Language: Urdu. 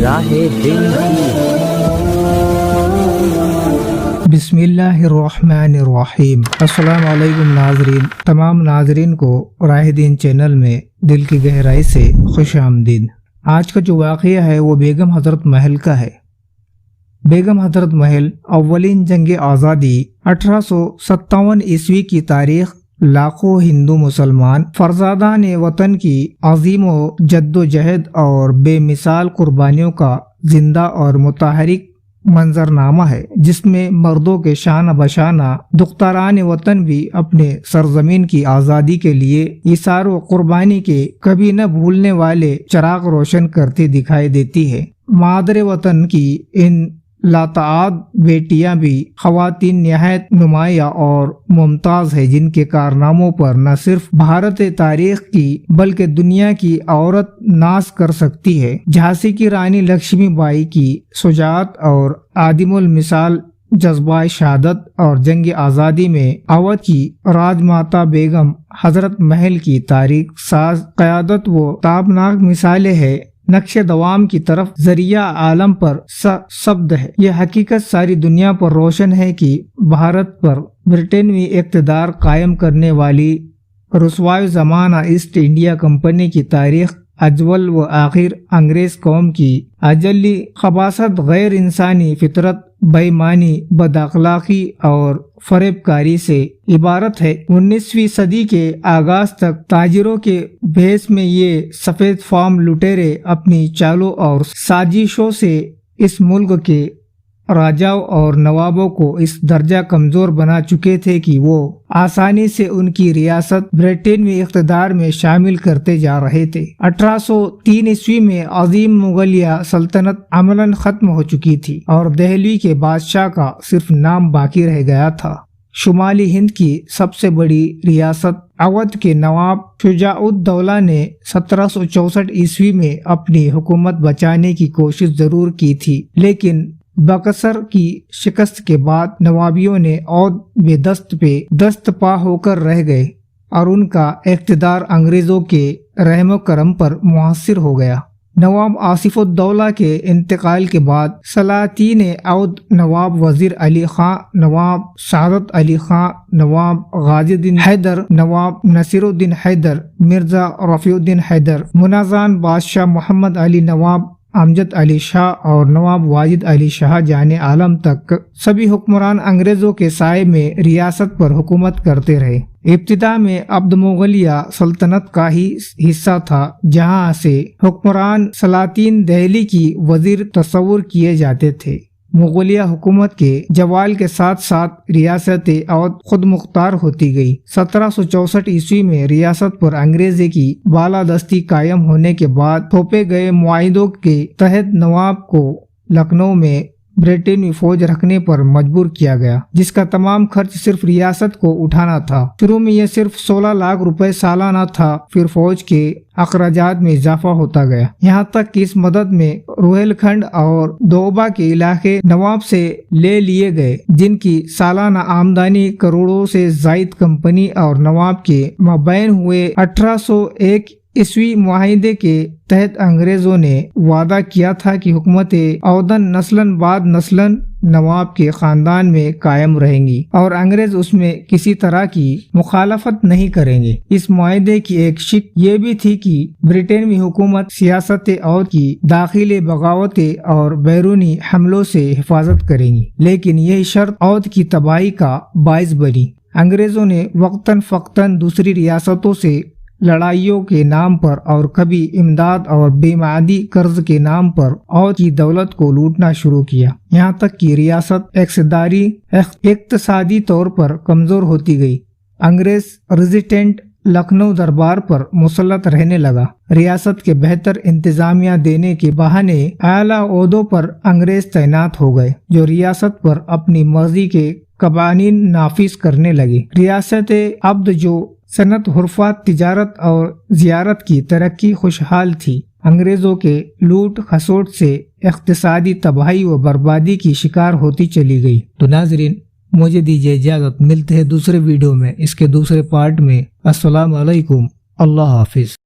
راہ ہند کی۔ بسم اللہ الرحمن الرحیم۔ السلام علیکم ناظرین، تمام ناظرین کو راہ دین چینل میں دل کی گہرائی سے خوش آمدید۔ آج کا جو واقعہ ہے وہ بیگم حضرت محل کا ہے۔ بیگم حضرت محل اولین جنگ آزادی 1857 عیسوی کی تاریخ لاکھوں ہندو مسلمان فرزادان وطن کی عظیم و جد و جہد اور بے مثال قربانیوں کا زندہ اور متحرک منظرنامہ ہے، جس میں مردوں کے شانہ بشانہ دختران وطن بھی اپنے سرزمین کی آزادی کے لیے ایثار و قربانی کے کبھی نہ بھولنے والے چراغ روشن کرتی دکھائی دیتی ہے۔ مادر وطن کی ان لاتعداد بیٹیاں بھی خواتین نہایت نمایاں اور ممتاز ہیں، جن کے کارناموں پر نہ صرف بھارت تاریخ کی بلکہ دنیا کی عورت ناز کر سکتی ہے۔ جھانسی کی رانی لکشمی بائی کی شجاعت اور عدیم المثال جذبہ شہادت اور جنگ آزادی میں اودھ کی راج ماتا بیگم حضرت محل کی تاریخ ساز قیادت و تابناک مثالیں ہیں، نقش دوام کی طرف ذریعہ عالم پر سبد ہے۔ یہ حقیقت ساری دنیا پر روشن ہے کہ بھارت پر برطانوی اقتدار قائم کرنے والی رسوائی زمانہ ایسٹ انڈیا کمپنی کی تاریخ اجول و آخر انگریز قوم کی اجلی خباثت، غیر انسانی فطرت، بے ایمانی، بد اخلاقی اور فریب کاری سے عبارت ہے۔ 19ویں صدی کے آغاز تک تاجروں کے بھیس میں یہ سفید فام لٹیرے اپنی چالوں اور سازشوں سے اس ملک کے راجاؤں اور نوابوں کو اس درجہ کمزور بنا چکے تھے کہ وہ آسانی سے ان کی ریاست برطانوی اقتدار میں شامل کرتے جا رہے تھے۔ 1803 عیسوی میں عظیم مغلیہ سلطنت عملاً ختم ہو چکی تھی اور دہلی کے بادشاہ کا صرف نام باقی رہ گیا تھا۔ شمالی ہند کی سب سے بڑی ریاست اودھ کے نواب شجاع الدولہ نے 1764 عیسوی میں اپنی حکومت بچانے کی کوشش ضرور کی تھی، لیکن بکسر کی شکست کے بعد نوابیوں نے اودھ بے دست پہ دست پا ہو کر رہ گئے اور ان کا اقتدار انگریزوں کے رحم و کرم پر منحصر ہو گیا۔ نواب آصف الدولہ کے انتقال کے بعد سلاطین اودھ نواب وزیر علی خان، نواب سعادت علی خان، نواب غازی الدین حیدر، نواب نصیر الدین حیدر، مرزا رفیع الدین حیدر، منازان بادشاہ محمد علی، نواب امجد علی شاہ اور نواب واجد علی شاہ جان عالم تک سبھی حکمران انگریزوں کے سائے میں ریاست پر حکومت کرتے رہے۔ ابتدا میں عبد مغلیہ سلطنت کا ہی حصہ تھا، جہاں سے حکمران سلاطین دہلی کی وزیر تصور کیے جاتے تھے۔ مغلیہ حکومت کے زوال کے ساتھ ساتھ ریاست اودھ خود مختار ہوتی گئی۔ 1764 عیسوی میں ریاست پر انگریزی کی بالادستی قائم ہونے کے بعد تھوپے گئے معاہدوں کے تحت نواب کو لکھنؤ میں برطانوی فوج رکھنے پر مجبور کیا گیا، جس کا تمام خرچ صرف ریاست کو اٹھانا تھا۔ شروع میں یہ صرف 16 لاکھ روپے سالانہ تھا، پھر فوج کے اخراجات میں اضافہ ہوتا گیا، یہاں تک کہ اس مدد میں روہیل کھنڈ اور دوبا کے علاقے نواب سے لے لیے گئے، جن کی سالانہ آمدنی کروڑوں سے زائد کمپنی اور نواب کے مابین ہوئے 1801 عیسوی معاہدے کے تحت انگریزوں نے وعدہ کیا تھا کہ حکومت اودھن نسلاً بعد نسلاً نواب کے خاندان میں قائم رہیں گی اور انگریز اس میں کسی طرح کی مخالفت نہیں کریں گے۔ اس معاہدے کی ایک شق یہ بھی تھی کہ برطانوی حکومت سیاست اودھ کی داخلی بغاوتیں اور بیرونی حملوں سے حفاظت کریں گی، لیکن یہی شرط اودھ کی تباہی کا باعث بنی۔ انگریزوں نے وقتاً فوقتاً دوسری ریاستوں سے لڑائیوں کے نام پر اور کبھی امداد اور بے میعادی قرض کے نام پر اودھ کی دولت کو لوٹنا شروع کیا، یہاں تک کہ ریاست اقتصادی طور پر کمزور ہوتی گئی۔ انگریز ریزیڈنٹ لکھنؤ دربار پر مسلط رہنے لگا۔ ریاست کے بہتر انتظامیہ دینے کے بہانے اعلیٰ عہدوں پر انگریز تعینات ہو گئے، جو ریاست پر اپنی مرضی کے قوانین نافذ کرنے لگے۔ ریاست عبد جو صنعت، حرفات، تجارت اور زیارت کی ترقی خوشحال تھی، انگریزوں کے لوٹ کھسوٹ سے اقتصادی تباہی و بربادی کی شکار ہوتی چلی گئی۔ تو ناظرین، مجھے دیجیے اجازت، ملتے ہیں دوسرے ویڈیو میں، اس کے دوسرے پارٹ میں۔ السلام علیکم، اللہ حافظ۔